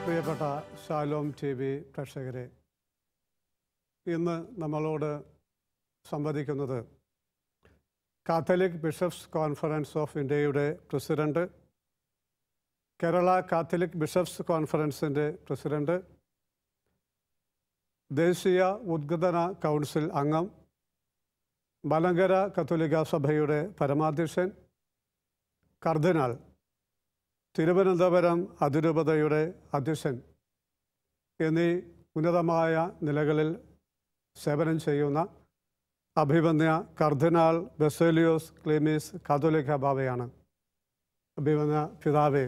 പ്രിയപ്പെട്ട Shalom T V പ്രേക്ഷകരെ, ഇന്ന് നമ്മളോട് സംവദിക്കുന്നത് കാത്തലിക് ബിഷപ്സ് കോൺഫറൻസ് ഓഫ് ഇന്ത്യയുടെ പ്രസിഡന്റ്, കേരള കാത്തലിക് ബിഷപ്സ് കോൺഫറൻസിൻ്റെ പ്രസിഡന്റ്, ദേശീയ ഉദ്ഘാടന കൗൺസിൽ അംഗം, മലങ്കര കത്തോലിക്ക സഭയുടെ പരമാധ്യക്ഷൻ, കർദിനാൾ, തിരുവനന്തപുരം അതിരൂപതയുടെ അധ്യക്ഷൻ എന്നീ ഉന്നതമായ നിലകളിൽ സേവനം ചെയ്യുന്ന അഭിമന്യ കർദിനാൾ ബസേലിയോസ് ക്ലീമീസ് കാതോലിക്ക ബാവയാണ്. അഭിമന്യ പിതാവേ,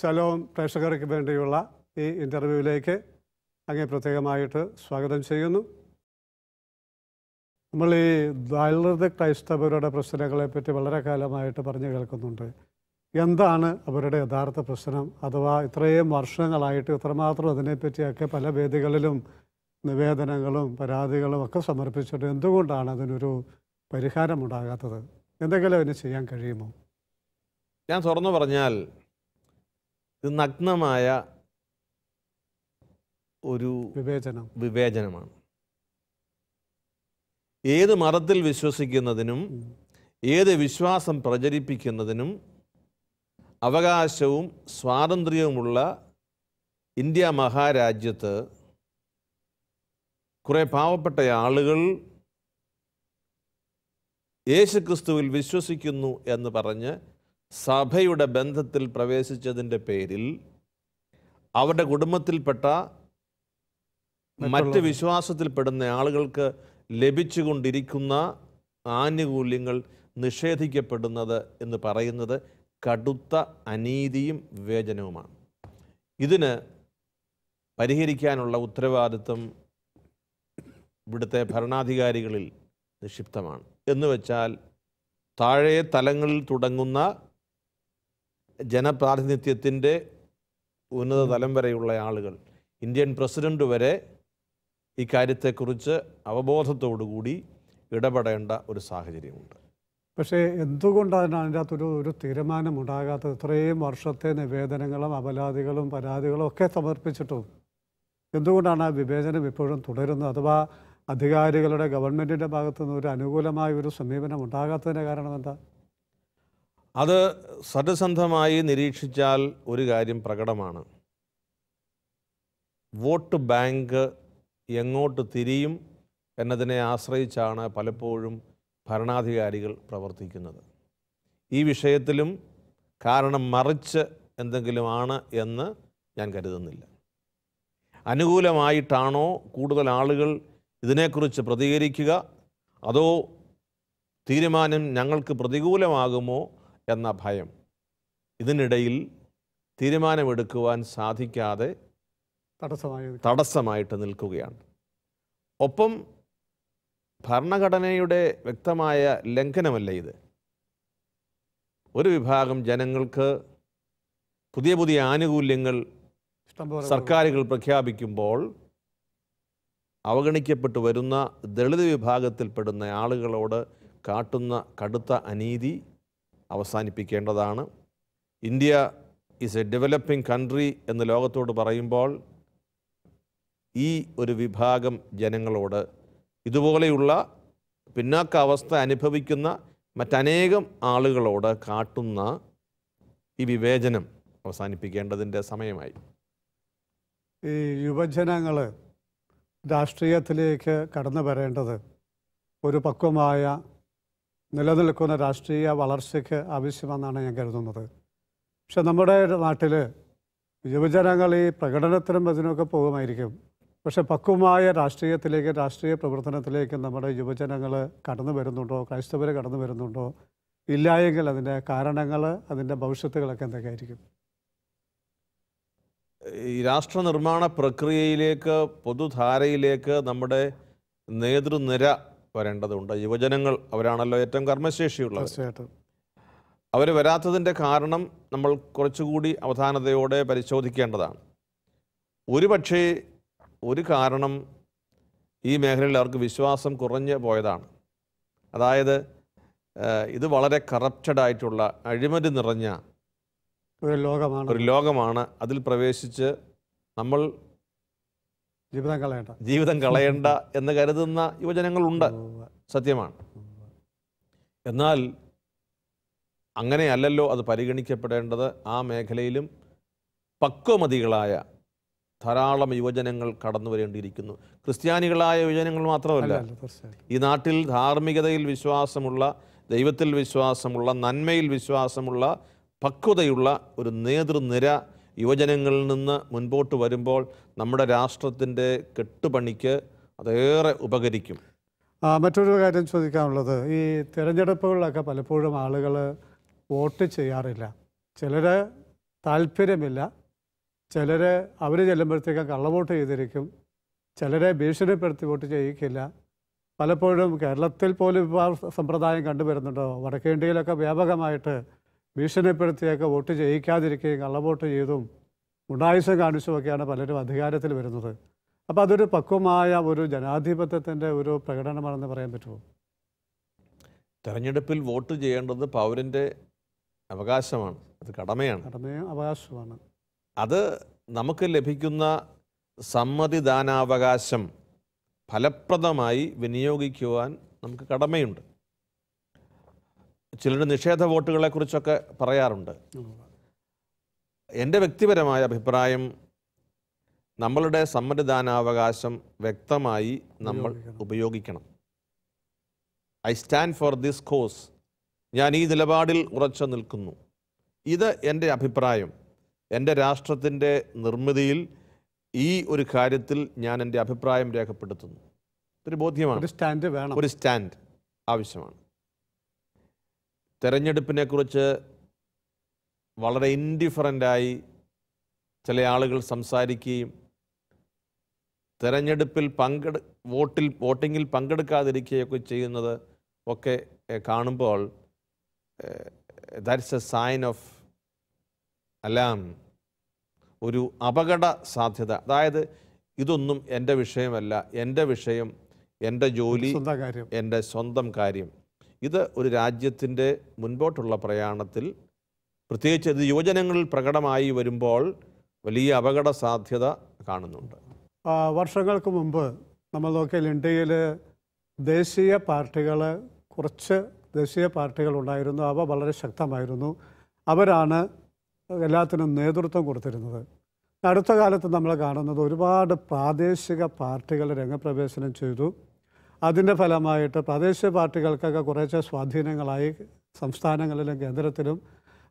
ശലോം പ്രേക്ഷകർക്ക് വേണ്ടിയുള്ള ഈ ഇൻ്റർവ്യൂവിലേക്ക് അങ്ങേ പ്രത്യേകമായിട്ട് സ്വാഗതം ചെയ്യുന്നു. നമ്മൾ ഈ ദളിത് ക്രൈസ്തവരുടെ പ്രശ്നങ്ങളെപ്പറ്റി വളരെ കാലമായിട്ട് പറഞ്ഞു കേൾക്കുന്നുണ്ട്. എന്താണ് അവരുടെ യഥാർത്ഥ പ്രശ്നം? അഥവാ ഇത്രയും വർഷങ്ങളായിട്ട് ഇത്രമാത്രം അതിനെപ്പറ്റിയൊക്കെ പല വേദികളിലും നിവേദനങ്ങളും പരാതികളും ഒക്കെ സമർപ്പിച്ചിട്ട് എന്തുകൊണ്ടാണ് അതിനൊരു പരിഹാരമുണ്ടാകാത്തത്? എന്തെങ്കിലും അതിന് ചെയ്യാൻ കഴിയുമോ? ഞാൻ തുറന്നു പറഞ്ഞാൽ ഇത് നഗ്നമായ ഒരു വിവേചനമാണ്. ഏത് മതത്തിൽ വിശ്വസിക്കുന്നതിനും ഏത് വിശ്വാസം പ്രചരിപ്പിക്കുന്നതിനും അവകാശവും സ്വാതന്ത്ര്യവുമുള്ള ഇന്ത്യ മഹാരാജ്യത്ത് കുറേ പാവപ്പെട്ട ആളുകൾ യേശുക്രിസ്തുവിൽ വിശ്വസിക്കുന്നു എന്ന് പറഞ്ഞ് സഭയുടെ ബന്ധത്തിൽ പ്രവേശിച്ചതിൻ്റെ പേരിൽ അവരുടെ കുടുംബത്തിൽപ്പെട്ട മറ്റ് വിശ്വാസത്തിൽപ്പെടുന്ന ആളുകൾക്ക് ലഭിച്ചുകൊണ്ടിരിക്കുന്ന ആനുകൂല്യങ്ങൾ നിഷേധിക്കപ്പെടുന്നത് എന്ന് പറയുന്നത് കടുത്ത അനീതിയും വിവേചനവുമാണ്. ഇതിന് പരിഹരിക്കാനുള്ള ഉത്തരവാദിത്വം ഇവിടുത്തെ ഭരണാധികാരികളിൽ നിക്ഷിപ്തമാണ്. എന്നുവെച്ചാൽ താഴെ തലങ്ങളിൽ തുടങ്ങുന്ന ജനപ്രാതിനിധ്യത്തിൻ്റെ ഉന്നത തലം വരെയുള്ള ആളുകൾ, ഇന്ത്യൻ പ്രസിഡന്റ് വരെ ഈ കാര്യത്തെക്കുറിച്ച് അവബോധത്തോടുകൂടി ഇടപെടേണ്ട ഒരു സാഹചര്യമുണ്ട്. പക്ഷേ എന്തുകൊണ്ടാണ് അതിൻ്റെ അകത്തൊരു തീരുമാനമുണ്ടാകാത്തത്? ഇത്രയും വർഷത്തെ നിവേദനങ്ങളും അപരാധികളും പരാതികളും ഒക്കെ സമർപ്പിച്ചിട്ടും എന്തുകൊണ്ടാണ് ആ വിവേചനം ഇപ്പോഴും തുടരുന്നത്? അഥവാ അധികാരികളുടെ ഗവൺമെൻറ്റിൻ്റെ ഭാഗത്തു നിന്ന് ഒരു അനുകൂലമായ ഒരു സമീപനം ഉണ്ടാകാത്തതിൻ്റെ കാരണം എന്താ? അത് സത്യസന്ധമായി നിരീക്ഷിച്ചാൽ ഒരു കാര്യം പ്രകടമാണ്. വോട്ട് ബാങ്ക് എങ്ങോട്ട് തിരിയും എന്നതിനെ ആശ്രയിച്ചാണ് പലപ്പോഴും ഭരണാധികാരികൾ പ്രവർത്തിക്കുന്നത്. ഈ വിഷയത്തിലും കാരണം മറിച്ച് എന്തെങ്കിലും ആണ് എന്ന് ഞാൻ കരുതുന്നില്ല. അനുകൂലമായിട്ടാണോ കൂടുതൽ ആളുകൾ ഇതിനെക്കുറിച്ച് പ്രതികരിക്കുക, അതോ തീരുമാനം ഞങ്ങൾക്ക് പ്രതികൂലമാകുമോ എന്ന ഭയം, ഇതിനിടയിൽ തീരുമാനമെടുക്കുവാൻ സാധിക്കാതെ തടസ്സമായിട്ട് നിൽക്കുകയാണ്. ഒപ്പം ഭരണഘടനയുടെ വ്യക്തമായ ലംഘനമല്ല ഇത്. ഒരു വിഭാഗം ജനങ്ങൾക്ക് പുതിയ പുതിയ ആനുകൂല്യങ്ങൾ സർക്കാരുകൾ പ്രഖ്യാപിക്കുമ്പോൾ അവഗണിക്കപ്പെട്ടു വരുന്ന ദളിത് വിഭാഗത്തിൽപ്പെടുന്ന ആളുകളോട് കാട്ടുന്ന കടുത്ത അനീതി അവസാനിപ്പിക്കേണ്ടതാണ്. India is a developing country എന്ന് ലോകത്തോട് പറയുമ്പോൾ ഈ ഒരു വിഭാഗം ജനങ്ങളോട് ഇതുപോലെയുള്ള പിന്നാക്കാവസ്ഥ അനുഭവിക്കുന്ന മറ്റനേകം ആളുകളോട് കാട്ടുന്ന ഈ വിവേചനം അവസാനിപ്പിക്കേണ്ടതിൻ്റെ സമയമായി. ഈ യുവജനങ്ങൾ രാഷ്ട്രീയത്തിലേക്ക് കടന്നു വരേണ്ടത് ഒരു പക്വമായ നിലനിൽക്കുന്ന രാഷ്ട്രീയ വളർച്ചയ്ക്ക് ആവശ്യമെന്നാണ് ഞാൻ കരുതുന്നത്. പക്ഷെ നമ്മുടെ നാട്ടിൽ യുവജനങ്ങൾ ഈ പ്രകടനത്തിനും അതിനൊക്കെ പോകുമായിരിക്കും. പക്ഷെ പക്വമായ രാഷ്ട്രീയത്തിലേക്ക്, രാഷ്ട്രീയ പ്രവർത്തനത്തിലേക്ക് നമ്മുടെ യുവജനങ്ങൾ കടന്നു വരുന്നുണ്ടോ? ക്രൈസ്തവർ കടന്നു വരുന്നുണ്ടോ? ഇല്ല എങ്കിൽ അതിൻ്റെ കാരണങ്ങൾ, അതിൻ്റെ ഭവിഷ്യത്തുകളൊക്കെ എന്തൊക്കെയായിരിക്കും? ഈ രാഷ്ട്രനിർമ്മാണ പ്രക്രിയയിലേക്ക്, പൊതുധാരയിലേക്ക് നമ്മുടെ നേതൃനിര വരേണ്ടതുണ്ട്. യുവജനങ്ങൾ അവരാണല്ലോ ഏറ്റവും കർമ്മശേഷിയുള്ളത്. അവർ വരാത്തതിൻ്റെ കാരണം നമ്മൾ കുറച്ചുകൂടി അവധാനതയോടെ പരിശോധിക്കേണ്ടതാണ്. ഒരുപക്ഷേ ഒരു കാരണം ഈ മേഖലയിൽ അവർക്ക് വിശ്വാസം കുറഞ്ഞു പോയതാണ്. അതായത് ഇത് വളരെ കറപ്റ്റഡായിട്ടുള്ള അഴിമതി നിറഞ്ഞ ഒരു ലോകമാണ്. അതിൽ പ്രവേശിച്ച് നമ്മൾ ജീവിതം കളയണ്ട. ജീവിതം കളയേണ്ട എന്ന് കരുതുന്ന യുവജനങ്ങളുണ്ട്, സത്യമാണ്. എന്നാൽ അങ്ങനെയല്ലല്ലോ അത് പരിഗണിക്കപ്പെടേണ്ടത്. ആ മേഖലയിലും പക്വമതികളായ ധാരാളം യുവജനങ്ങൾ കടന്നു വരേണ്ടിയിരിക്കുന്നു. ക്രിസ്ത്യാനികളായ യുവജനങ്ങൾ മാത്രമല്ല, ഈ നാട്ടിൽ ധാർമ്മികതയിൽ വിശ്വാസമുള്ള, ദൈവത്തിൽ വിശ്വാസമുള്ള, നന്മയിൽ വിശ്വാസമുള്ള, പക്വതയുള്ള ഒരു നേതൃനിര യുവജനങ്ങളിൽ നിന്ന് മുൻപോട്ട് വരുമ്പോൾ നമ്മുടെ രാഷ്ട്രത്തിൻ്റെ കെട്ടുപണിക്ക് അതേറെ ഉപകരിക്കും. മറ്റൊരു കാര്യം ചോദിക്കാനുള്ളത്, ഈ തിരഞ്ഞെടുപ്പുകളിലൊക്കെ പലപ്പോഴും ആളുകൾ വോട്ട് ചെയ്യാറില്ല. ചിലർ താല്പര്യമില്ല, ചിലർ അവർ ചെല്ലുമ്പോഴത്തേക്ക് കള്ളവോട്ട് ചെയ്തിരിക്കും, ചിലരെ ഭീഷണിപ്പെടുത്തി വോട്ട് ചെയ്യിക്കില്ല. പലപ്പോഴും കേരളത്തിൽ പോലും ഇപ്പോൾ സമ്പ്രദായം കണ്ടുവരുന്നുണ്ടോ? വടക്കേ ഇന്ത്യയിലൊക്കെ വ്യാപകമായിട്ട് ഭീഷണിപ്പെടുത്തിയൊക്കെ വോട്ട് ചെയ്യിക്കാതിരിക്കുകയും കള്ളവോട്ട് ചെയ്തും ഗുണ്ടായുസം കാണിച്ചുമൊക്കെയാണ് പലരും അധികാരത്തിൽ വരുന്നത്. അപ്പോൾ അതൊരു പക്വമായ ഒരു ജനാധിപത്യത്തിൻ്റെ ഒരു പ്രകടനമാണെന്ന് പറയാൻ പറ്റുമോ? തെരഞ്ഞെടുപ്പിൽ വോട്ട് ചെയ്യേണ്ടത് പൗരൻ്റെ അവകാശമാണ്, അത് കടമയാണ്. കടമയും അവകാശമാണ്. അത് നമുക്ക് ലഭിക്കുന്ന സമ്മതിദാനാവകാശം ഫലപ്രദമായി വിനിയോഗിക്കുവാൻ നമുക്ക് കടമയുണ്ട്. ചിലർ നിഷേധ വോട്ടുകളെക്കുറിച്ചൊക്കെ പറയാറുണ്ട്. എൻ്റെ വ്യക്തിപരമായ അഭിപ്രായം, നമ്മളുടെ സമ്മതിദാനാവകാശം വ്യക്തമായി നമ്മൾ ഉപയോഗിക്കണം. I stand for this cos, ഞാൻ ഈ നിലപാടിൽ ഉറച്ചു നിൽക്കുന്നു. ഇത് എൻ്റെ അഭിപ്രായം. എൻ്റെ രാഷ്ട്രത്തിൻ്റെ നിർമ്മിതിയിൽ ഈ ഒരു കാര്യത്തിൽ ഞാൻ എൻ്റെ അഭിപ്രായം രേഖപ്പെടുത്തുന്നു. ഒരു ബോധ്യമാണ്, ഒരു സ്റ്റാൻഡ് ആവശ്യമാണ്. തെരഞ്ഞെടുപ്പിനെക്കുറിച്ച് വളരെ ഇൻഡിഫറൻ്റായി ചില ആളുകൾ സംസാരിക്കുകയും തെരഞ്ഞെടുപ്പിൽ വോട്ടിങ്ങിൽ പങ്കെടുക്കാതിരിക്കുകയൊക്കെ ചെയ്യുന്നത് ഒക്കെ കാണുമ്പോൾ that's a sign of alarm, ഒരു അപകട സാധ്യത. അതായത് ഇതൊന്നും എൻ്റെ വിഷയമല്ല, എൻ്റെ വിഷയം, എൻ്റെ ജോലി, എൻ്റെ സ്വന്തം കാര്യം. ഇത് ഒരു രാജ്യത്തിൻ്റെ മുൻപോട്ടുള്ള പ്രയാണത്തിൽ, പ്രത്യേകിച്ച് ഇത് യുവജനങ്ങളിൽ പ്രകടമായി വരുമ്പോൾ വലിയ അപകട സാധ്യത കാണുന്നുണ്ട്. വർഷങ്ങൾക്ക് മുമ്പ് നമ്മൾ നോക്കിയാൽ ഇന്ത്യയിൽ കുറച്ച് ദേശീയ പാർട്ടികൾ ഉണ്ടായിരുന്നു. അവ വളരെ ശക്തമായിരുന്നു. അവരാണ് എല്ലാത്തിനും നേതൃത്വം കൊടുത്തിരുന്നത്. അടുത്ത കാലത്ത് നമ്മൾ കാണുന്നത് ഒരുപാട് പ്രാദേശിക പാർട്ടികൾ രംഗപ്രവേശനം ചെയ്തു. അതിൻ്റെ ഫലമായിട്ട് പ്രാദേശിക പാർട്ടികൾക്കൊക്കെ കുറേശ്ശെ സ്വാധീനങ്ങളായി സംസ്ഥാനങ്ങളിലും കേന്ദ്രത്തിലും.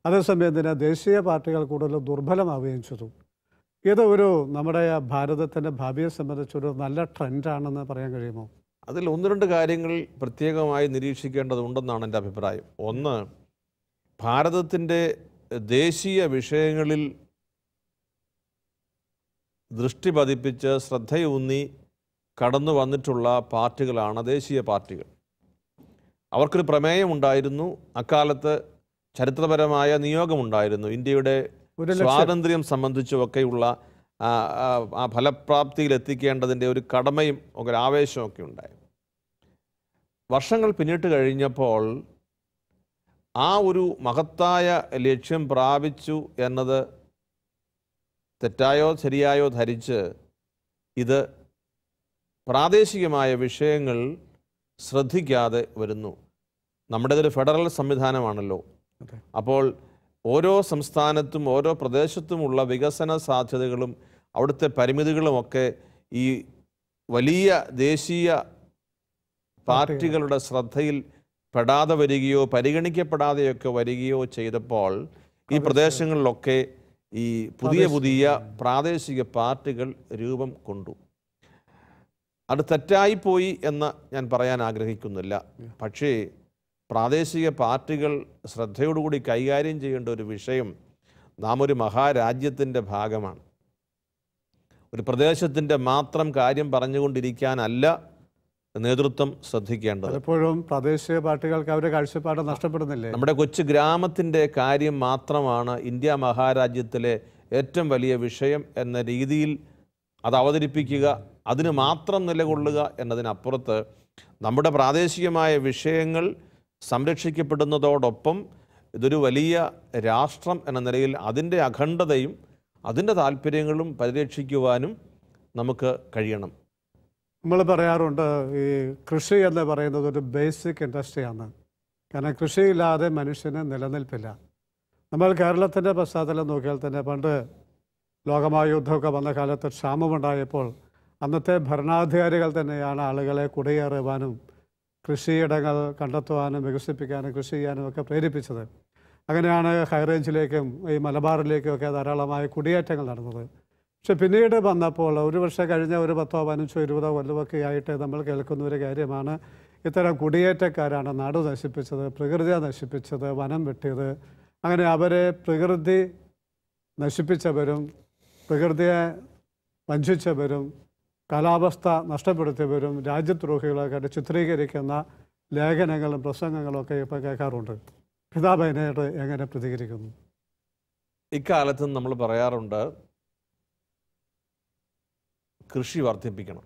അതേസമയം തന്നെ ദേശീയ പാർട്ടികൾ കൂടുതൽ ദുർബലമാവുകയും ചെയ്തു. ഇത് നമ്മുടെ ഭാരതത്തിൻ്റെ ഭാവിയെ സംബന്ധിച്ചൊരു നല്ല ട്രെൻഡാണെന്ന് പറയാൻ കഴിയുമോ? അതിൽ ഒന്ന് രണ്ട് കാര്യങ്ങൾ പ്രത്യേകമായി നിരീക്ഷിക്കേണ്ടതുണ്ടെന്നാണ് എൻ്റെ അഭിപ്രായം. ഒന്ന്, ഭാരതത്തിൻ്റെ ദേശീയ വിഷയങ്ങളിൽ ദൃഷ്ടി പതിപ്പിച്ച് ശ്രദ്ധയൂന്നി കടന്നു വന്നിട്ടുള്ള പാർട്ടികളാണ് ദേശീയ പാർട്ടികൾ. അവർക്കൊരു പ്രമേയമുണ്ടായിരുന്നു. അക്കാലത്ത് ചരിത്രപരമായ നിയോഗമുണ്ടായിരുന്നു. ഇന്ത്യയുടെ സ്വാതന്ത്ര്യം സംബന്ധിച്ചുമൊക്കെയുള്ള ആ ഫലപ്രാപ്തിയിൽ എത്തിക്കേണ്ടതിൻ്റെ ഒരു കടമയും ഒരു ആവേശമൊക്കെ ഉണ്ടായി. വർഷങ്ങൾ പിന്നിട്ട് കഴിഞ്ഞപ്പോൾ ആ ഒരു മഹത്തായ ലക്ഷ്യം പ്രാപിച്ചു എന്നത് തെറ്റായോ ശരിയായോ ധരിച്ച് ഇത് പ്രാദേശികമായ വിഷയങ്ങൾ ശ്രദ്ധിക്കാതെ വരുന്നു. നമ്മുടേതൊരു ഫെഡറൽ സംവിധാനമാണല്ലോ. അപ്പോൾ ഓരോ സംസ്ഥാനത്തും ഓരോ പ്രദേശത്തുമുള്ള വികസന സാധ്യതകളും അവിടുത്തെ പരിമിതികളുമൊക്കെ ഈ വലിയ ദേശീയ പാർട്ടികളുടെ ശ്രദ്ധയിൽ പെടാതെ വരികയോ പരിഗണിക്കപ്പെടാതെയൊക്കെ വരികയോ ചെയ്തപ്പോൾ ഈ പ്രദേശങ്ങളിലൊക്കെ ഈ പുതിയ പ്രാദേശിക പാർട്ടികൾ രൂപം കൊണ്ടു. അത് തെറ്റായിപ്പോയി എന്ന് ഞാൻ പറയാൻ ആഗ്രഹിക്കുന്നില്ല. പക്ഷേ പ്രാദേശിക പാർട്ടികൾ ശ്രദ്ധയോടുകൂടി കൈകാര്യം ചെയ്യേണ്ട ഒരു വിഷയം, നാം ഒരു മഹാരാജ്യത്തിൻ്റെ ഭാഗമാണ്. ഒരു പ്രദേശത്തിൻ്റെ മാത്രം കാര്യം പറഞ്ഞുകൊണ്ടിരിക്കാനല്ല നേതൃത്വം ശ്രദ്ധിക്കേണ്ടത്. പലപ്പോഴും പ്രാദേശിക പാർട്ടികൾക്ക് അവരുടെ കാഴ്ചപ്പാട് നഷ്ടപ്പെടുന്നില്ലേ? നമ്മുടെ കൊച്ചു ഗ്രാമത്തിൻ്റെ കാര്യം മാത്രമാണ് ഇന്ത്യ മഹാരാജ്യത്തിലെ ഏറ്റവും വലിയ വിഷയം എന്ന രീതിയിൽ അത് അവതരിപ്പിക്കുക, അതിന് മാത്രം നിലകൊള്ളുക എന്നതിനപ്പുറത്ത് നമ്മുടെ പ്രാദേശികമായ വിഷയങ്ങൾ സംരക്ഷിക്കപ്പെടുന്നതോടൊപ്പം ഇതൊരു വലിയ രാഷ്ട്രം എന്ന നിലയിൽ അതിൻ്റെ അഖണ്ഡതയും അതിൻ്റെ താല്പര്യങ്ങളും പരിരക്ഷിക്കുവാനും നമുക്ക് കഴിയണം. നമ്മൾ പറയാറുണ്ട് ഈ കൃഷി എന്ന് പറയുന്നത് ഒരു ബേസിക് ഇൻഡസ്ട്രിയാണ്. കാരണം കൃഷിയില്ലാതെ മനുഷ്യന് നിലനിൽപ്പില്ല. നമ്മൾ കേരളത്തിൻ്റെ പശ്ചാത്തലം നോക്കിയാൽ തന്നെ പണ്ട് ലോകമഹായുദ്ധമൊക്കെ വന്ന കാലത്ത് ക്ഷാമമുണ്ടായപ്പോൾ അന്നത്തെ ഭരണാധികാരികൾ തന്നെയാണ് ആളുകളെ കുടിയേറുവാനും കൃഷിയിടങ്ങൾ കണ്ടെത്തുവാനും വികസിപ്പിക്കാനും കൃഷി ചെയ്യാനും ഒക്കെ പ്രേരിപ്പിച്ചത്. അങ്ങനെയാണ് ഹൈറേഞ്ചിലേക്കും ഈ മലബാറിലേക്കും ഒക്കെ ധാരാളമായ കുടിയേറ്റങ്ങൾ നടന്നത്. പക്ഷെ പിന്നീട് വന്നപ്പോൾ ഒരു വർഷം കഴിഞ്ഞ ഒരു 10, 15, 20 കൊല്ലമൊക്കെ ആയിട്ട് നമ്മൾ കേൾക്കുന്ന ഒരു കാര്യമാണ് ഇത്തരം കുടിയേറ്റക്കാരാണ് നാട് നശിപ്പിച്ചത്, പ്രകൃതിയെ നശിപ്പിച്ചത്, വനം വെട്ടിയത്. അങ്ങനെ അവരെ പ്രകൃതി നശിപ്പിച്ചവരും പ്രകൃതിയെ വഞ്ചിച്ചവരും കാലാവസ്ഥ നഷ്ടപ്പെടുത്തിയവരും രാജ്യദ്രോഹികളൊക്കെ ചിത്രീകരിക്കുന്ന ലേഖനങ്ങളും പ്രസംഗങ്ങളും ഒക്കെ ഇപ്പോൾ കേൾക്കാറുണ്ട്. പിതാവ് അതിനായിട്ട് എങ്ങനെ പ്രതികരിക്കുന്നു? ഇക്കാലത്തും നമ്മൾ പറയാറുണ്ട് കൃഷി വർദ്ധിപ്പിക്കണം.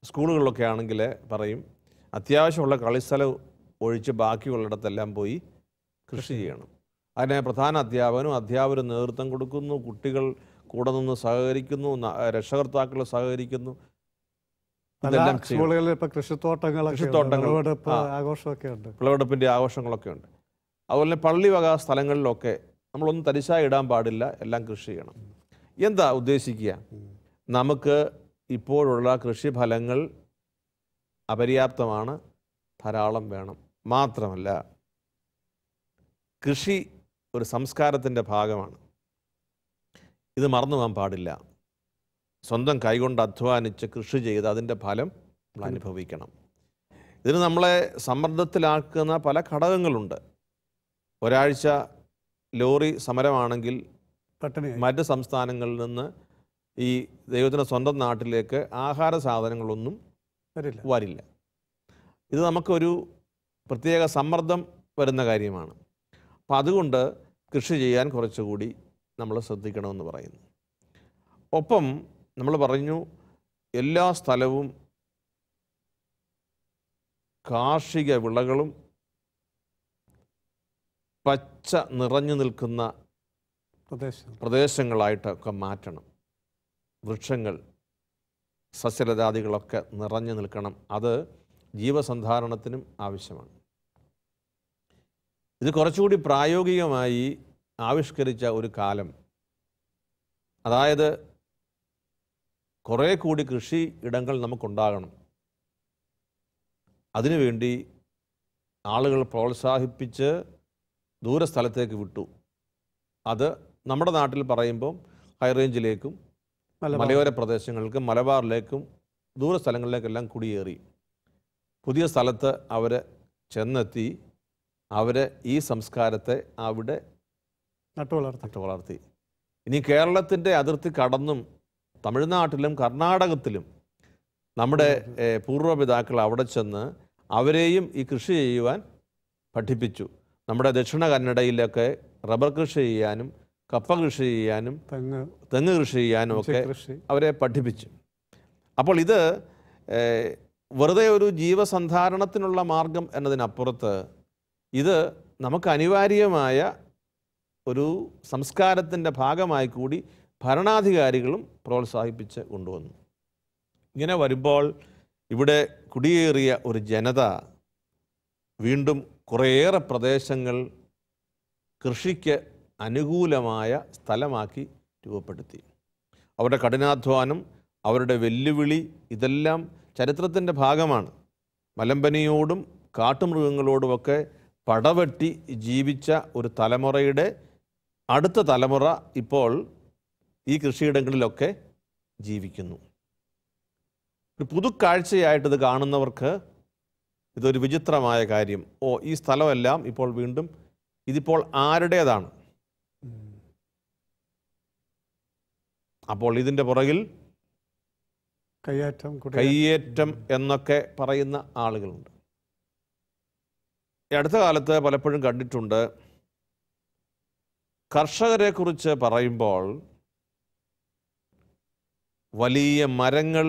സ്കൂളുകളിലൊക്കെ ആണെങ്കിൽ പറയും അത്യാവശ്യമുള്ള കളിസ്ഥലം ഒഴിച്ച് ബാക്കിയുള്ളിടത്തെല്ലാം പോയി കൃഷി ചെയ്യണം. അതിന് പ്രധാന അധ്യാപകരും നേതൃത്വം കൊടുക്കുന്നു, കുട്ടികൾ കൂടെ നിന്ന് സഹകരിക്കുന്നു, രക്ഷകർത്താക്കൾ സഹകരിക്കുന്നു. സ്കൂളുകളിൽ ഇപ്പോൾ വിളവെടുപ്പിൻ്റെ ആഘോഷങ്ങളൊക്കെ ഉണ്ട്. അതുപോലെ പള്ളി വക സ്ഥലങ്ങളിലൊക്കെ നമ്മളൊന്നും തരിശായി ഇടാൻ പാടില്ല, എല്ലാം കൃഷി ചെയ്യണം. എന്താ ഉദ്ദേശിക്കുക? നമുക്ക് ഇപ്പോഴുള്ള കൃഷിഫലങ്ങൾ അപര്യാപ്തമാണ്, ധാരാളം വേണം. മാത്രമല്ല കൃഷി ഒരു സംസ്കാരത്തിൻ്റെ ഭാഗമാണ്. ഇത് മറന്നു പോകാൻ പാടില്ല. സ്വന്തം കൈകൊണ്ട് അധ്വാനിച്ച് കൃഷി ചെയ്ത് അതിൻ്റെ ഫലം നമ്മൾ അനുഭവിക്കണം. ഇതിന് നമ്മളെ സമ്മർദ്ദത്തിലാക്കുന്ന പല ഘടകങ്ങളുണ്ട്. ഒരാഴ്ച ലോറി സമരമാണെങ്കിൽ മറ്റ് സംസ്ഥാനങ്ങളിൽ നിന്ന് ഈ ദൈവത്തിൻ്റെ സ്വന്തം നാട്ടിലേക്ക് ആഹാര സാധനങ്ങളൊന്നും വരില്ല. ഇത് നമുക്കൊരു പ്രത്യേക സമ്മർദ്ദം വരുന്ന കാര്യമാണ്. അപ്പം അതുകൊണ്ട് കൃഷി ചെയ്യാൻ കുറച്ചുകൂടി നമ്മൾ ശ്രദ്ധിക്കണമെന്ന് പറയുന്നു. ഒപ്പം നമ്മൾ പറഞ്ഞു എല്ലാ സ്ഥലവും കാർഷിക വിളകളും പച്ച നിറഞ്ഞു നിൽക്കുന്ന പ്രദേശങ്ങളായിട്ടൊക്കെ മാറ്റണം. വൃക്ഷങ്ങൾ, സസ്യലതാദികളൊക്കെ നിറഞ്ഞു നിൽക്കണം. അത് ജീവസന്ധാരണത്തിനും ആവശ്യമാണ്. ഇത് കുറച്ചുകൂടി പ്രായോഗികമായി ആവിഷ്കരിച്ച ഒരു കാലം, അതായത് കുറേ കൂടി കൃഷി ഇടങ്ങൾ നമുക്കുണ്ടാകണം. അതിനുവേണ്ടി ആളുകൾ പ്രോത്സാഹിപ്പിച്ച് ദൂരസ്ഥലത്തേക്ക് വിട്ടു. അത് നമ്മുടെ നാട്ടിൽ പറയുമ്പം ഹൈറേഞ്ചിലേക്കും മലയോര പ്രദേശങ്ങൾക്കും മലബാറിലേക്കും ദൂരസ്ഥലങ്ങളിലേക്കെല്ലാം കുടിയേറി. പുതിയ സ്ഥലത്ത് അവർ ചെന്നെത്തി. അവർ ഈ സംസ്കാരത്തെ അവിടെ നട്ടുവളർത്തി. ഇനി കേരളത്തിൻ്റെ അതിർത്തി കടന്നും തമിഴ്നാട്ടിലും കർണാടകത്തിലും നമ്മുടെ പൂർവ്വപിതാക്കൾ അവിടെ ചെന്ന് അവരെയും ഈ കൃഷി ചെയ്യുവാൻ പഠിപ്പിച്ചു. നമ്മുടെ ദക്ഷിണ കന്നഡയിലൊക്കെ റബ്ബർ കൃഷി ചെയ്യാനും കപ്പ കൃഷി ചെയ്യാനും തെങ്ങ് കൃഷി ചെയ്യാനും ഒക്കെ അവരെ പഠിപ്പിച്ചു. അപ്പോൾ ഇത് വെറുതെ ഒരു ജീവസന്ധാരണത്തിനുള്ള മാർഗം എന്നതിനപ്പുറത്ത് ഇത് നമുക്ക് അനിവാര്യമായ ഒരു സംസ്കാരത്തിൻ്റെ ഭാഗമായി കൂടി ഭരണാധികാരികളും പ്രോത്സാഹിപ്പിച്ച് കൊണ്ടുവന്നു. ഇങ്ങനെ വരുമ്പോൾ ഇവിടെ കുടിയേറിയ ഒരു ജനത വീണ്ടും കുറേയേറെ പ്രദേശങ്ങൾ കൃഷിക്ക് അനുകൂലമായ സ്ഥലമാക്കി രൂപപ്പെടുത്തി. അവരുടെ കഠിനാധ്വാനം, അവരുടെ വെല്ലുവിളി, ഇതെല്ലാം ചരിത്രത്തിൻ്റെ ഭാഗമാണ്. മലമ്പനിയോടും കാട്ടുമൃഗങ്ങളോടുമൊക്കെ പടവെട്ടി ജീവിച്ച ഒരു തലമുറയുടെ അടുത്ത തലമുറ ഇപ്പോൾ ഈ കൃഷിയിടങ്ങളിലൊക്കെ ജീവിക്കുന്നു. ഒരു പുതുക്കാഴ്ചയായിട്ടിത് കാണുന്നവർക്ക് ഇതൊരു വിചിത്രമായ കാര്യം. ഈ സ്ഥലമെല്ലാം ഇപ്പോൾ വീണ്ടും ഇതിപ്പോൾ ആരുടേതാണ്? അപ്പോൾ ഇതിൻ്റെ പുറകിൽ കയ്യേറ്റം എന്നൊക്കെ പറയുന്ന ആളുകളുണ്ട്. ഈ അടുത്ത കാലത്ത് പലപ്പോഴും കണ്ടിട്ടുണ്ട്, കർഷകരെക്കുറിച്ച് പറയുമ്പോൾ വലിയ മരങ്ങൾ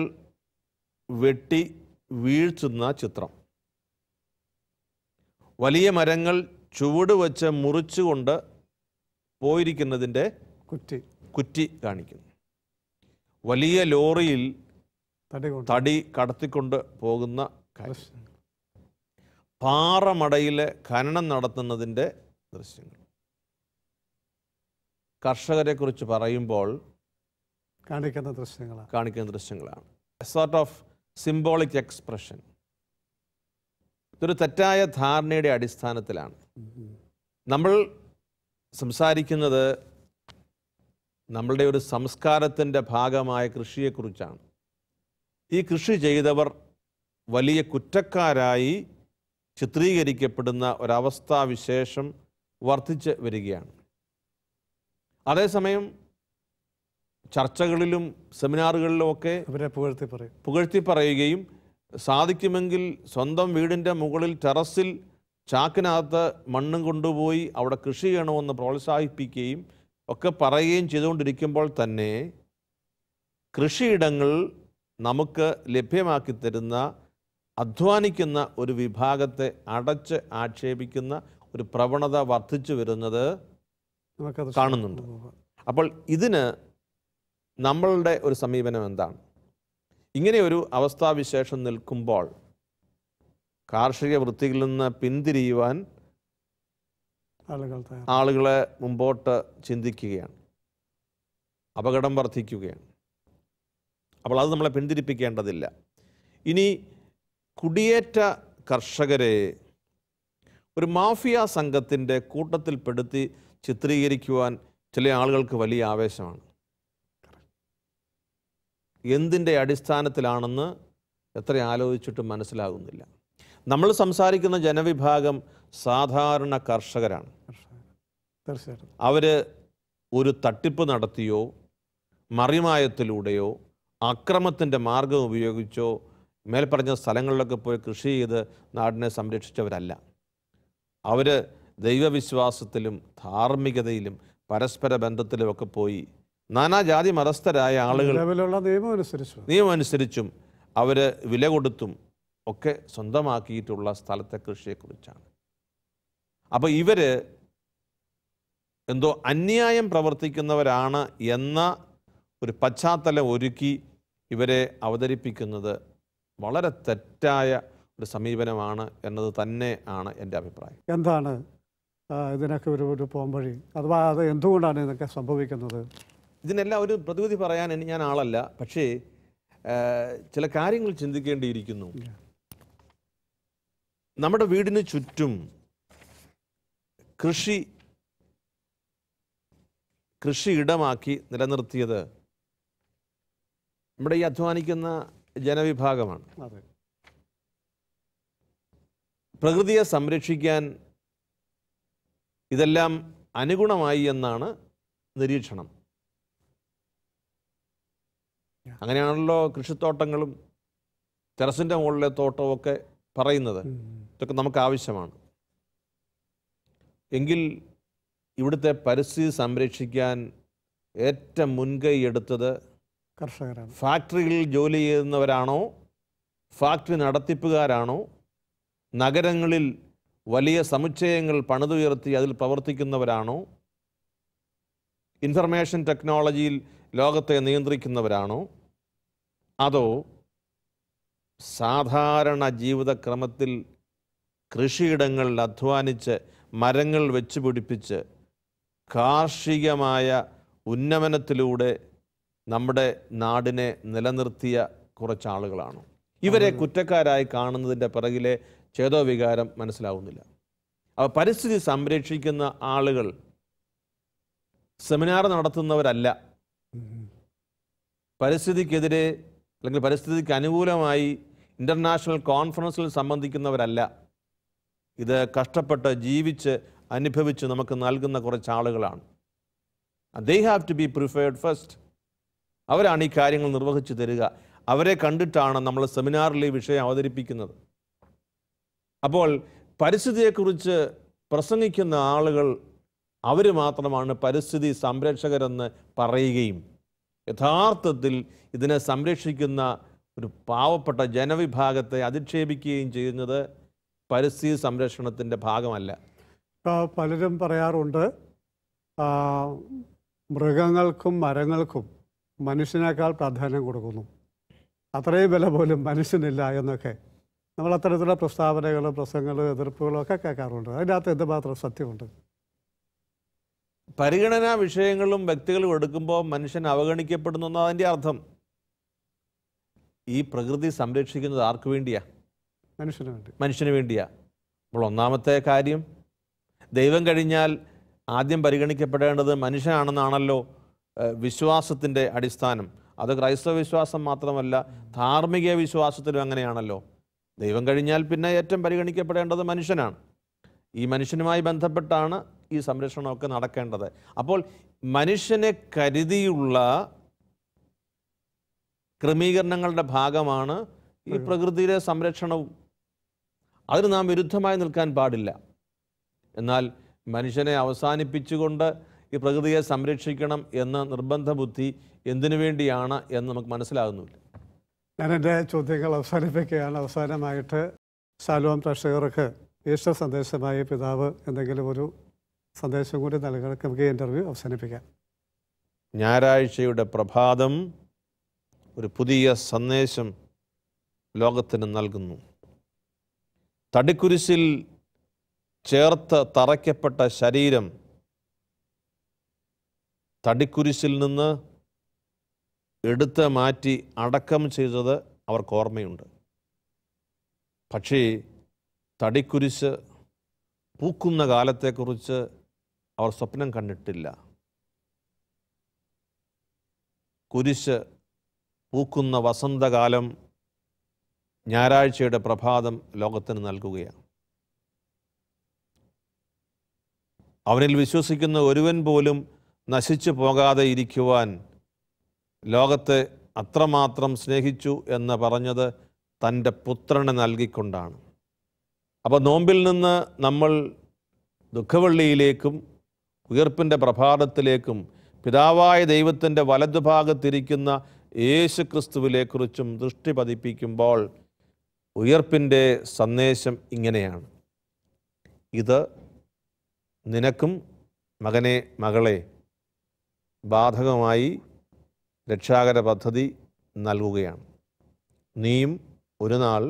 വെട്ടി വീഴ്ത്തുന്ന ചിത്രം, വലിയ മരങ്ങൾ ചുവട് വച്ച് മുറിച്ചുകൊണ്ട് പോയിരിക്കുന്നതിൻ്റെ കുറ്റി കാണിക്കുന്നു. വലിയ ലോറിയിൽ തടി കടത്തിക്കൊണ്ട് പോകുന്ന കാര്യം. പാറമടയിലെ ഖനനം നടത്തുന്നതിൻ്റെ ദൃശ്യങ്ങൾ. കർഷകരെക്കുറിച്ച് പറയുമ്പോൾ കാണിക്കുന്ന ദൃശ്യങ്ങളാണ്. Sort of symbolic expression. ഇതൊരു തെറ്റായ ധാരണയുടെ അടിസ്ഥാനത്തിലാണ് നമ്മൾ സംസാരിക്കുന്നത്. നമ്മളുടെ ഒരു സംസ്കാരത്തിൻ്റെ ഭാഗമായ കൃഷിയെക്കുറിച്ചാണ്. ഈ കൃഷി ചെയ്തവർ വലിയ കുറ്റക്കാരായി ചിത്രീകരിക്കപ്പെടുന്ന ഒരവസ്ഥാവിശേഷം വർദ്ധിച്ച് വരികയാണ്. അതേസമയം ചർച്ചകളിലും സെമിനാറുകളിലുമൊക്കെ അവരെ പുകഴ്ത്തി പറയുകയും സാധിക്കുമെങ്കിൽ സ്വന്തം വീടിൻ്റെ മുകളിൽ ടെറസിൽ ചാക്കിനകത്ത് മണ്ണും കൊണ്ടുപോയി അവിടെ കൃഷി ചെയ്യണമെന്ന് പ്രോത്സാഹിപ്പിക്കുകയും ഒക്കെ പറയുകയും ചെയ്തുകൊണ്ടിരിക്കുമ്പോൾ തന്നെ കൃഷിയിടങ്ങൾ നമുക്ക് ലഭ്യമാക്കി തരുന്ന അധ്വാനിക്കുന്ന ഒരു വിഭാഗത്തെ അടച്ച് ആക്ഷേപിക്കുന്ന ഒരു പ്രവണത വർദ്ധിച്ചു വരുന്നത് കാണുന്നുണ്ട്. അപ്പോൾ ഇതിന് നമ്മളുടെ ഒരു സമീപനം എന്താണ്? ഇങ്ങനെ ഒരു അവസ്ഥാവിശേഷം നിൽക്കുമ്പോൾ കാർഷിക വൃത്തിയിൽ നിന്ന് പിന്തിരിയുവാൻ ആളുകളെ മുമ്പോട്ട് ചിന്തിക്കുകയാണ്. അപകടം വർദ്ധിക്കുകയാണ്. അപ്പോൾ അത് നമ്മളെ പിന്തിരിപ്പിക്കേണ്ടതില്ല. ഇനി കുടിയേറ്റ കർഷകരെ ഒരു മാഫിയ സംഘത്തിൻ്റെ കൂട്ടത്തിൽപ്പെടുത്തി ചിത്രീകരിക്കുവാൻ ചില ആളുകൾക്ക് വലിയ ആവേശമാണ്. എന്തിൻ്റെ അടിസ്ഥാനത്തിലാണെന്ന് എത്ര ആലോചിച്ചിട്ടും മനസ്സിലാകുന്നില്ല. നമ്മൾ സംസാരിക്കുന്ന ജനവിഭാഗം സാധാരണ കർഷകരാണ്. അവർ ഒരു തട്ടിപ്പ് നടത്തിയോ മറിമായത്തിലൂടെയോ അക്രമത്തിൻ്റെ മാർഗം ഉപയോഗിച്ചോ മേൽപ്പറഞ്ഞ സ്ഥലങ്ങളിലൊക്കെ പോയി കൃഷി ചെയ്ത് നാടിനെ സംരക്ഷിച്ചവരല്ല. അവർ ദൈവവിശ്വാസത്തിലും ധാർമ്മികതയിലും പരസ്പര ബന്ധത്തിലുമൊക്കെ പോയി നാനാജാതി മതസ്ഥരായ ആളുകൾ നിയമമനുസരിച്ചും അവർ വില കൊടുത്തും ഒക്കെ സ്വന്തമാക്കിയിട്ടുള്ള സ്ഥലത്തെ കൃഷിയെക്കുറിച്ചാണ്. അപ്പോൾ ഇവർ എന്തോ അന്യായം പ്രവർത്തിക്കുന്നവരാണ് എന്ന ഒരു പശ്ചാത്തലം ഒരുക്കി ഇവരെ അവതരിപ്പിക്കുന്നത് വളരെ തെറ്റായ ഒരു സമീപനമാണ് എന്നത് തന്നെ ആണ് എൻ്റെ അഭിപ്രായം. എന്താണ് ഇതിനൊക്കെ ഒരു പോംവഴി, അഥവാ അത് എന്തുകൊണ്ടാണ് ഇതൊക്കെ സംഭവിക്കുന്നത്? ഇതിനെല്ലാം ഒരു പ്രതിവിധി പറയാൻ ഞാൻ ആളല്ല, പക്ഷേ ചില കാര്യങ്ങൾ ചിന്തിക്കേണ്ടിയിരിക്കുന്നു. നമ്മുടെ വീടിന് ചുറ്റും കൃഷിയിടമാക്കി നിലനിർത്തിയത് നമ്മുടെ ഈ അധ്വാനിക്കുന്ന ജനവിഭാഗമാണ്. പ്രകൃതിയെ സംരക്ഷിക്കാൻ ഇതെല്ലാം അനുഗുണമായി എന്നാണ് നിരീക്ഷണം. അങ്ങനെയാണല്ലോ കൃഷിത്തോട്ടങ്ങളും ടെറസിൻ്റെ മുകളിലെ തോട്ടവും ഒക്കെ പറയുന്നത്. ഇതൊക്കെ നമുക്ക് ആവശ്യമാണ്. എങ്കിൽ ഇവിടുത്തെ പരിസ്ഥിതി സംരക്ഷിക്കാൻ ഏറ്റവും മുൻകൈ എടുത്തത് കർഷകരാണ്. ഫാക്ടറികളിൽ ജോലി ചെയ്യുന്നവരാണോ, ഫാക്ടറി നടത്തിപ്പുകാരാണോ, നഗരങ്ങളിൽ വലിയ സമുച്ചയങ്ങൾ പണിതുയർത്തി അതിൽ പ്രവർത്തിക്കുന്നവരാണോ, ഇൻഫർമേഷൻ ടെക്നോളജിയിൽ ലോകത്തെ നിയന്ത്രിക്കുന്നവരാണോ, അതോ സാധാരണ ജീവിതക്രമത്തിൽ കൃഷിയിടങ്ങളിൽ അധ്വാനിച്ച് മരങ്ങൾ വെച്ച് പിടിപ്പിച്ച് കാർഷികമായ ഉന്നമനത്തിലൂടെ നമ്മുടെ നാടിനെ നിലനിർത്തിയ കുറച്ചാളുകളാണോ? ഇവരെ കുറ്റക്കാരായി കാണുന്നതിൻ്റെ പിറകിലെ ചേതോവികാരം മനസ്സിലാവുന്നില്ല. അപ്പോൾ പരിസ്ഥിതി സംരക്ഷിക്കുന്ന ആളുകൾ സെമിനാർ നടത്തുന്നവരല്ല, പരിസ്ഥിതിക്കെതിരെ അല്ലെങ്കിൽ പരിസ്ഥിതിക്ക് അനുകൂലമായി ഇൻ്റർനാഷണൽ കോൺഫറൻസിൽ സംബന്ധിക്കുന്നവരല്ല. ഇത് കഷ്ടപ്പെട്ട് ജീവിച്ച് അനുഭവിച്ച് നമുക്ക് നൽകുന്ന കുറച്ച് ആളുകളാണ്. They have to be preferred first. അവരാണ് ഈ കാര്യങ്ങൾ നിർവഹിച്ചു തരിക. അവരെ കണ്ടിട്ടാണ് നമ്മൾ സെമിനാറിൽ ഈ വിഷയം അവതരിപ്പിക്കുന്നത്. അപ്പോൾ പരിസ്ഥിതിയെക്കുറിച്ച് പ്രസംഗിക്കുന്ന ആളുകൾ അവർ മാത്രമാണ് പരിസ്ഥിതി സംരക്ഷകരെന്ന് പറയുകയും യഥാർത്ഥത്തിൽ ഇതിനെ സംരക്ഷിക്കുന്ന ഒരു പാവപ്പെട്ട ജനവിഭാഗത്തെ അധിക്ഷേപിക്കുകയും ചെയ്യുന്നത് പരിസ്ഥിതി സംരക്ഷണത്തിൻ്റെ ഭാഗമല്ല. പലരും പറയാറുണ്ട് മൃഗങ്ങൾക്കും മരങ്ങൾക്കും മനുഷ്യനേക്കാൾ പ്രാധാന്യം കൊടുക്കുന്നു, അത്രയും വില പോലും മനുഷ്യനില്ല എന്നൊക്കെ നമ്മൾ അത്തരത്തിലുള്ള പ്രസ്താവനകൾ, പ്രസംഗങ്ങൾ, എതിർപ്പുകളും ഒക്കെ കേൾക്കാറുണ്ട്. അതിനകത്ത് എന്തുമാത്രം സത്യമുണ്ട്? പരിഗണനാ വിഷയങ്ങളും വ്യക്തികളും എടുക്കുമ്പോൾ മനുഷ്യൻ അവഗണിക്കപ്പെടുന്നു എന്നാണ് അതിൻ്റെ അർത്ഥം. ഈ പ്രകൃതി സംരക്ഷിക്കുന്നത് ആർക്ക് വേണ്ടിയാ? മനുഷ്യന് വേണ്ടി. മനുഷ്യന് വേണ്ടിയാ. അപ്പോൾ ഒന്നാമത്തെ കാര്യം, ദൈവം കഴിഞ്ഞാൽ ആദ്യം പരിഗണിക്കപ്പെടേണ്ടത് മനുഷ്യനാണെന്നാണല്ലോ വിശ്വാസത്തിൻ്റെ അടിസ്ഥാനം. അത് ക്രൈസ്തവ വിശ്വാസം മാത്രമല്ല, ധാർമ്മിക വിശ്വാസത്തിലും അങ്ങനെയാണല്ലോ. ദൈവം കഴിഞ്ഞാൽ പിന്നെ ഏറ്റവും പരിഗണിക്കപ്പെടേണ്ടത് മനുഷ്യനാണ്. ഈ മനുഷ്യനുമായി ബന്ധപ്പെട്ടാണ് ഈ സംരക്ഷണമൊക്കെ നടക്കേണ്ടത്. അപ്പോൾ മനുഷ്യനെ കരുതിയുള്ള ക്രമീകരണങ്ങളുടെ ഭാഗമാണ് ഈ പ്രകൃതിയിലെ സംരക്ഷണവും. അതിന് നാം വിരുദ്ധമായി നിൽക്കാൻ പാടില്ല. എന്നാൽ മനുഷ്യനെ അവസാനിപ്പിച്ചുകൊണ്ട് ഈ പ്രകൃതിയെ സംരക്ഷിക്കണം എന്ന നിർബന്ധ ബുദ്ധി എന്തിനു വേണ്ടിയാണ് എന്ന് നമുക്ക് മനസ്സിലാകുന്നില്ല. ഞാൻ എൻ്റെ ചോദ്യങ്ങൾ അവസാനിപ്പിക്കുകയാണ്. അവസാനമായിട്ട് ശാലോം പ്രേക്ഷകർക്ക് ഈസ്റ്റർ സന്ദേശമായി പിതാവ് എന്തെങ്കിലും ഒരു സന്ദേശം കൂടി നൽകണം. നമുക്ക് ഈ ഇൻ്റർവ്യൂ അവസാനിപ്പിക്കാം. ഞായറാഴ്ചയുടെ പ്രഭാതം ഒരു പുതിയ സന്ദേശം ലോകത്തിന് നൽകുന്നു. തടിക്കുരിശിൽ ചേർത്ത് തറയ്ക്കപ്പെട്ട ശരീരം തടിക്കുരിശിൽ നിന്ന് എടുത്ത് മാറ്റി അടക്കം ചെയ്തത് അവർക്ക് ഓർമ്മയുണ്ട്. പക്ഷേ തടിക്കുരിശ് പൂക്കുന്ന കാലത്തെക്കുറിച്ച് അവർ സ്വപ്നം കണ്ടിട്ടില്ല. കുരിശ് പൂക്കുന്ന വസന്തകാലം ഞായറാഴ്ചയുടെ പ്രഭാതം ലോകത്തിന് നൽകുകയാണ്. അവനിൽ വിശ്വസിക്കുന്ന ഒരുവൻ പോലും നശിച്ചു പോകാതെ ഇരിക്കുവാൻ ലോകത്തെ അത്രമാത്രം സ്നേഹിച്ചു എന്ന് പറഞ്ഞത് തൻ്റെ പുത്രനെ നൽകിക്കൊണ്ടാണ്. അപ്പോൾ നോമ്പിൽ നിന്ന് നമ്മൾ ദുഃഖവെള്ളിയിലേക്കും ഉയർപ്പിൻ്റെ പ്രഭാതത്തിലേക്കും പിതാവായ ദൈവത്തിൻ്റെ വലതുഭാഗത്തിരിക്കുന്ന യേശു ക്രിസ്തുവിനെക്കുറിച്ചും ദൃഷ്ടി പതിപ്പിക്കുമ്പോൾ ഉയർപ്പിൻ്റെ സന്ദേശം ഇങ്ങനെയാണ്: ഇത് നിനക്കും മകനെ, മകളെ ബാധകമായി രക്ഷാകര പദ്ധതി നൽകുകയാണ്. നീയും ഒരു നാൾ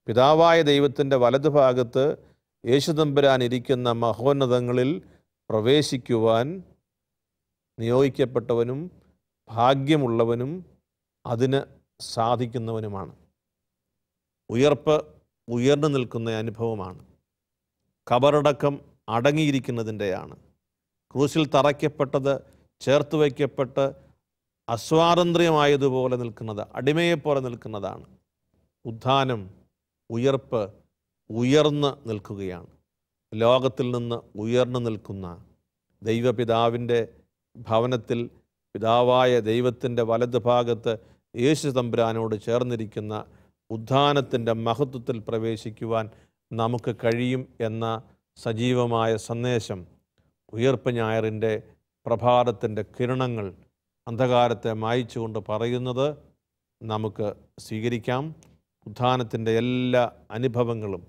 പിതാവായ ദൈവത്തിൻ്റെ വലതുഭാഗത്ത് യേശുതമ്പുരാൻ ഇരിക്കുന്ന മഹോന്നതങ്ങളിൽ പ്രവേശിക്കുവാൻ നിയോഗിക്കപ്പെട്ടവനും ഭാഗ്യമുള്ളവനും അതിന് സാധിക്കുന്നവനുമാണ്. ഉയർപ്പ് ഉയർന്നു നിൽക്കുന്ന അനുഭവമാണ്. കബറടക്കം അടങ്ങിയിരിക്കുന്നതിൻ്റെയാണ്. ക്രൂശിൽ തറയ്ക്കപ്പെട്ടത് ചേർത്ത് വയ്ക്കപ്പെട്ട് അസ്വാതന്ത്ര്യമായതുപോലെ നിൽക്കുന്നത്, അടിമയെപ്പോലെ നിൽക്കുന്നതാണ്. ഉത്ഥാനം, ഉയർപ്പ് ഉയർന്ന് നിൽക്കുകയാണ്. ലോകത്തിൽ നിന്ന് ഉയർന്നു നിൽക്കുന്ന ദൈവപിതാവിൻ്റെ ഭവനത്തിൽ പിതാവായ ദൈവത്തിൻ്റെ വലതുഭാഗത്ത് യേശു തമ്പുരാനോട് ചേർന്നിരിക്കുന്ന ഉത്ഥാനത്തിൻ്റെ മഹത്വത്തിൽ പ്രവേശിക്കുവാൻ നമുക്ക് കഴിയും എന്ന സജീവമായ സന്ദേശം ഉയർപ്പ് ഞായറിൻ്റെ പ്രഭാതത്തിൻ്റെ കിരണങ്ങൾ അന്ധകാരത്തെ മായ്ച്ചുകൊണ്ട് പറയുന്നത് നമുക്ക് സ്വീകരിക്കാം. ഉത്ഥാനത്തിൻ്റെ എല്ലാ അനുഭവങ്ങളും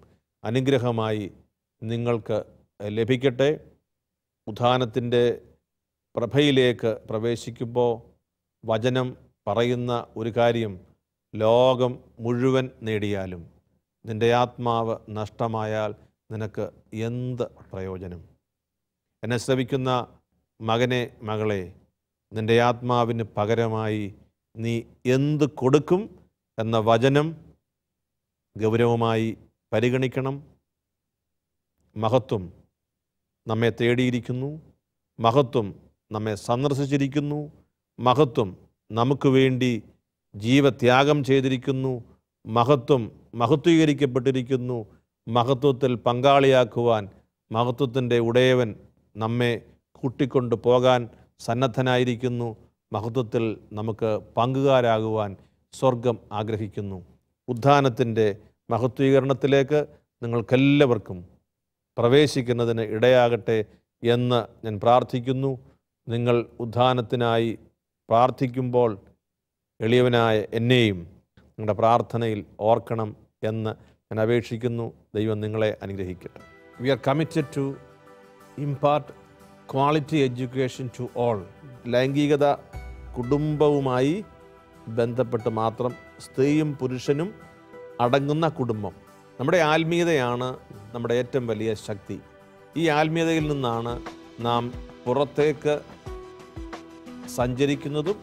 അനുഗ്രഹമായി നിങ്ങൾക്ക് ലഭിക്കട്ടെ. ഉത്ഥാനത്തിൻ്റെ പ്രഭയിലേക്ക് പ്രവേശിക്കുമ്പോൾ വചനം പറയുന്ന ഒരു കാര്യം: ലോകം മുഴുവൻ നേടിയാലും നിൻ്റെ ആത്മാവ് നഷ്ടമായാൽ നിനക്ക് എന്ത് പ്രയോജനം? എന്നെ ശ്രവിക്കുന്ന മകനെ, മകളെ, നിൻ്റെ ആത്മാവിന് പകരമായി നീ എന്ത് കൊടുക്കും എന്ന വചനം ഗൗരവമായി പരിഗണിക്കണം. മഹത്വം നമ്മെ തേടിയിരിക്കുന്നു. മഹത്വം നമ്മെ സന്ദർശിച്ചിരിക്കുന്നു. മഹത്വം നമുക്ക് വേണ്ടി ജീവത്യാഗം ചെയ്തിരിക്കുന്നു. മഹത്വം മഹത്വീകരിക്കപ്പെട്ടിരിക്കുന്നു. മഹത്വത്തിൽ പങ്കാളിയാക്കുവാൻ മഹത്വത്തിൻ്റെ ഉടയവൻ നമ്മെ കൂട്ടിക്കൊണ്ടു പോകാൻ സന്നദ്ധനായിരിക്കുന്നു. മഹത്വത്തിൽ നമുക്ക് പങ്കുകാരാകുവാൻ സ്വർഗം ആഗ്രഹിക്കുന്നു. ഉത്ഥാനത്തിൻ്റെ മഹത്വീകരണത്തിലേക്ക് നിങ്ങൾക്കെല്ലാവർക്കും പ്രവേശിക്കുന്നതിന് ഇടയാകട്ടെ എന്ന് ഞാൻ പ്രാർത്ഥിക്കുന്നു. നിങ്ങൾ ഉത്ഥാനത്തിനായി പ്രാർത്ഥിക്കുമ്പോൾ എളിയവനായ എന്നെയും നിങ്ങളുടെ പ്രാർത്ഥനയിൽ ഓർക്കണം എന്ന് ഞാൻ അപേക്ഷിക്കുന്നു. ദൈവം നിങ്ങളെ അനുഗ്രഹിക്കട്ടെ. We are committed to impart quality education to all. ലൈംഗികത കുടുംബവുമായി ബന്ധപ്പെട്ട് മാത്രം സ്ത്രീയും പുരുഷനും അടങ്ങുന്ന കുടുംബം. നമ്മുടെ ആത്മീയതയാണ് നമ്മുടെ ഏറ്റവും വലിയ ശക്തി. ഈ ആത്മീയതയിൽ നിന്നാണ് നാം പുറത്തേക്ക് സഞ്ചരിക്കുന്നതും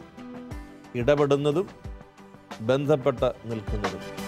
ഇടപെടുന്നതും ബന്ധപ്പെട്ട് നിൽക്കുന്നതും.